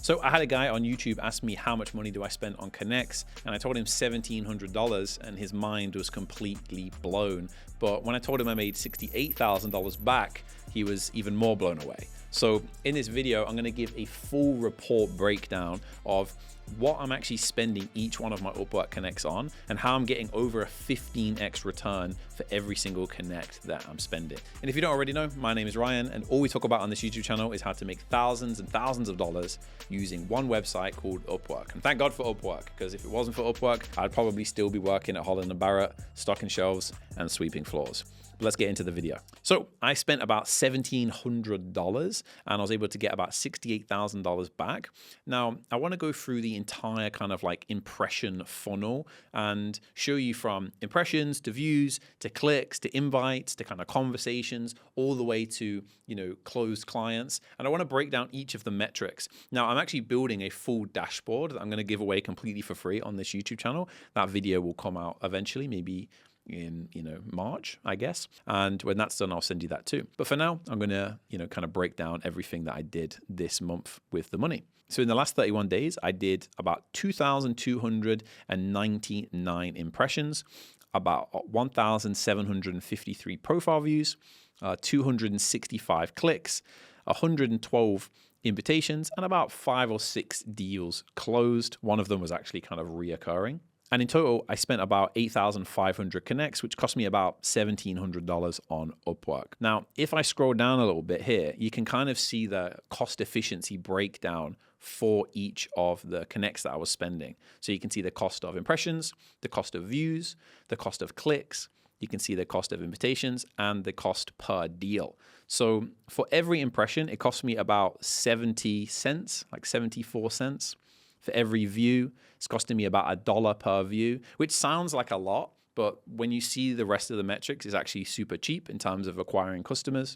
So I had a guy on YouTube ask me how much money do I spend on Connects, and I told him $1,700, and his mind was completely blown. But when I told him I made $68,000 back, he was even more blown away. So in this video, I'm going to give a full report breakdown of what I'm actually spending each one of my Upwork Connects on, and how I'm getting over a 15x return for every single Connect that I'm spending. And if you don't already know, my name is Ryan, and all we talk about on this YouTube channel is how to make thousands and thousands of dollars using one website called Upwork. And thank God for Upwork, because if it wasn't for Upwork, I'd probably still be working at Holland & Barrett, stocking shelves and sweeping floors. But let's get into the video. So I spent about $1,700 and I was able to get about $68,000 back. Now, I want to go through the entire kind of like impression funnel and show you from impressions to views to clicks to invites to kind of conversations all the way to, closed clients. And I want to break down each of the metrics. Now, I'm actually building a full dashboard that I'm going to give away completely for free on this YouTube channel. That video will come out eventually, maybe in March, I guess. And when that's done, I'll send you that too. But for now, I'm gonna kind of break down everything that I did this month with the money. So in the last 31 days, I did about 2,299 impressions, about 1,753 profile views, 265 clicks, 112 invitations, and about 5 or 6 deals closed. One of them was actually kind of reoccurring. And in total, I spent about 8,500 connects, which cost me about $1,700 on Upwork. Now, if I scroll down a little bit here, you can kind of see the cost efficiency breakdown for each of the connects that I was spending. So you can see the cost of impressions, the cost of views, the cost of clicks. You can see the cost of invitations and the cost per deal. So for every impression, it cost me about 70 cents, like 74 cents. For every view, it's costing me about $1 per view, which sounds like a lot, but when you see the rest of the metrics, it's actually super cheap in terms of acquiring customers.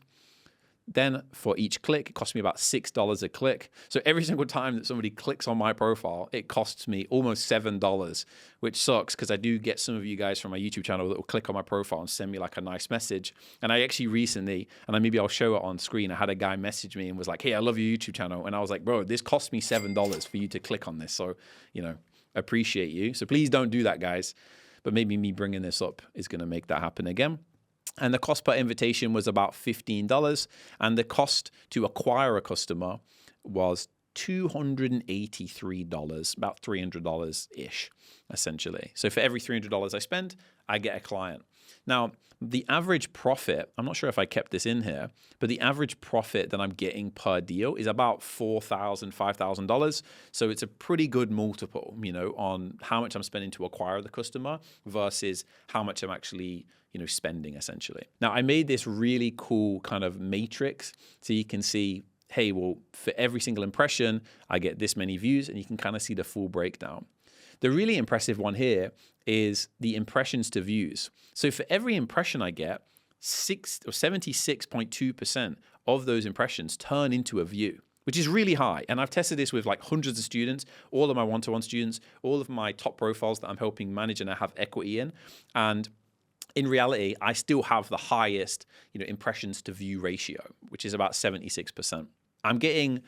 Then for each click, it costs me about $6 a click. So every single time that somebody clicks on my profile, it costs me almost $7, which sucks because I do get some of you guys from my YouTube channel that will click on my profile and send me like a nice message. And I actually recently, and maybe I'll show it on screen, I had a guy message me and was like, hey, I love your YouTube channel. And I was like, bro, this cost me $7 for you to click on this. So, appreciate you. So please don't do that, guys. But maybe me bringing this up is going to make that happen again. And the cost per invitation was about $15. And the cost to acquire a customer was $283, about $300-ish, essentially. So for every $300 I spend, I get a client. Now, the average profit, I'm not sure if I kept this in here, but the average profit that I'm getting per deal is about $4,000, $5,000. So it's a pretty good multiple, on how much I'm spending to acquire the customer versus how much I'm actually, spending essentially. Now, I made this really cool kind of matrix so you can see, hey, well, for every single impression, I get this many views, and you can kind of see the full breakdown. The really impressive one here is the impressions to views. So for every impression I get, 76.2% of those impressions turn into a view, which is really high. And I've tested this with like hundreds of students, all of my one-to-one students, all of my top profiles that I'm helping manage and I have equity in. And in reality, I still have the highest, impressions to view ratio, which is about 76%. I'm getting,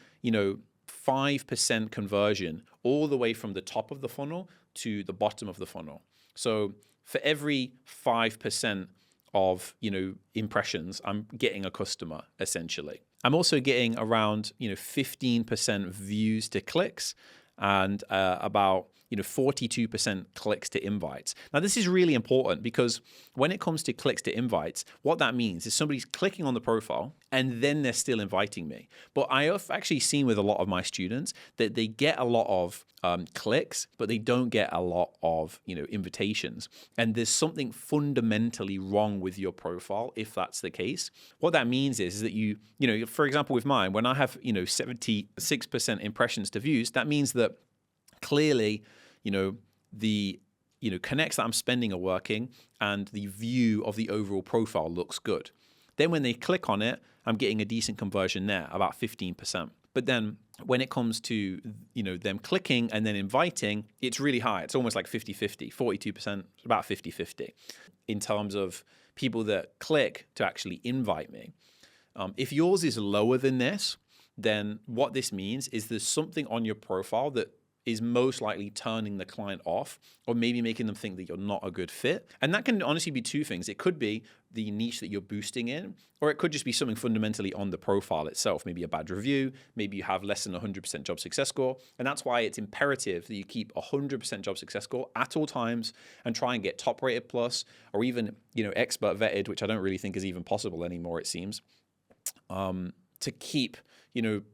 5% conversion all the way from the top of the funnel to the bottom of the funnel. So for every 5% of, impressions, I'm getting a customer essentially. I'm also getting around, 15% views to clicks and about 42% clicks to invites. Now, this is really important because when it comes to clicks to invites, what that means is somebody's clicking on the profile and then they're still inviting me. But I have actually seen with a lot of my students that they get a lot of clicks, but they don't get a lot of invitations. And there's something fundamentally wrong with your profile if that's the case. What that means is that you for example, with mine, when I have 76% impressions to views, that means that clearly the connects that I'm spending are working and the view of the overall profile looks good. Then when they click on it, I'm getting a decent conversion there, about 15%. But then when it comes to them clicking and then inviting, it's really high. It's almost like 50-50, 42%, about 50-50 in terms of people that click to actually invite me. If yours is lower than this, then what this means is there's something on your profile that is most likely turning the client off, or maybe making them think that you're not a good fit. And that can honestly be two things. It could be the niche that you're boosting in, or it could just be something fundamentally on the profile itself, maybe a bad review, maybe you have less than 100% job success score. And that's why it's imperative that you keep 100% job success score at all times and try and get top rated plus, or even, expert vetted, which I don't really think is even possible anymore, it seems, to keep,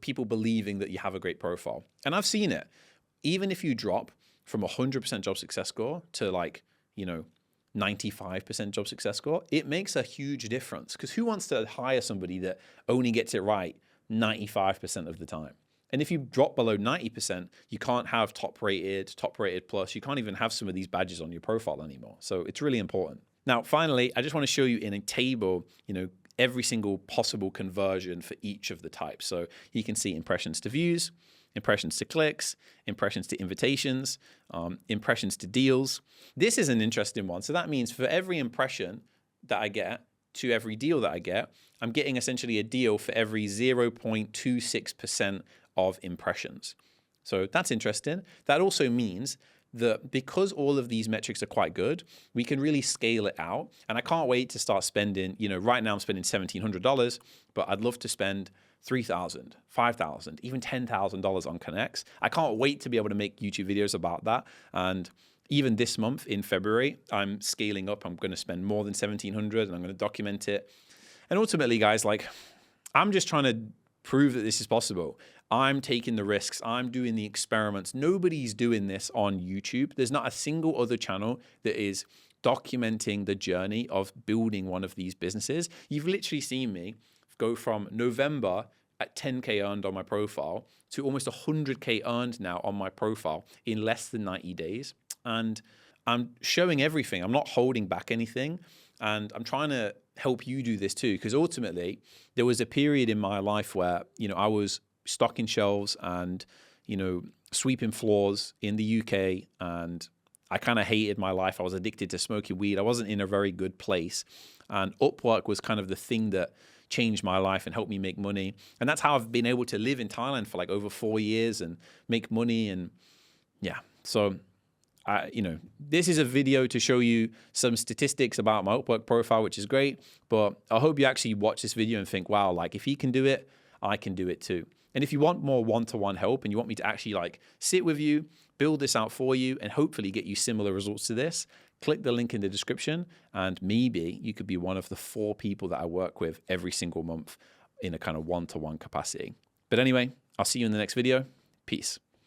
people believing that you have a great profile. And I've seen it. Even if you drop from 100% job success score to 95% job success score, it makes a huge difference, because who wants to hire somebody that only gets it right 95% of the time? And if you drop below 90%, you can't have top rated plus. You can't even have some of these badges on your profile anymore. So it's really important. Now, finally, I just want to show you in a table, every single possible conversion for each of the types. So you can see impressions to views, impressions to clicks, impressions to invitations, impressions to deals. This is an interesting one. So that means for every impression that I get to every deal that I get, I'm getting essentially a deal for every 0.26% of impressions. So that's interesting. That also means that because all of these metrics are quite good, we can really scale it out. And I can't wait to start spending, right now I'm spending $1,700, but I'd love to spend $3,000, $5,000, even $10,000 on Connects. I can't wait to be able to make YouTube videos about that. And even this month in February, I'm scaling up. I'm going to spend more than $1,700 and I'm going to document it. And ultimately, guys, I'm just trying to prove that this is possible. I'm taking the risks. I'm doing the experiments. Nobody's doing this on YouTube. There's not a single other channel that is documenting the journey of building one of these businesses. You've literally seen me go from November at 10K earned on my profile to almost 100K earned now on my profile in less than 90 days. And I'm showing everything. I'm not holding back anything. And I'm trying to help you do this too, because ultimately there was a period in my life where, I was stocking shelves and, sweeping floors in the UK, and I kind of hated my life. I was addicted to smoking weed. I wasn't in a very good place. And Upwork was kind of the thing that changed my life and helped me make money. And that's how I've been able to live in Thailand for over 4 years and make money. And yeah, so this is a video to show you some statistics about my Upwork profile, which is great. But I hope you actually watch this video and think, wow, if he can do it, I can do it too. And if you want more one-to-one help and you want me to actually sit with you, build this out for you, and hopefully get you similar results to this, click the link in the description, and maybe you could be one of the 4 people that I work with every single month in a kind of one-to-one capacity. But anyway, I'll see you in the next video. Peace.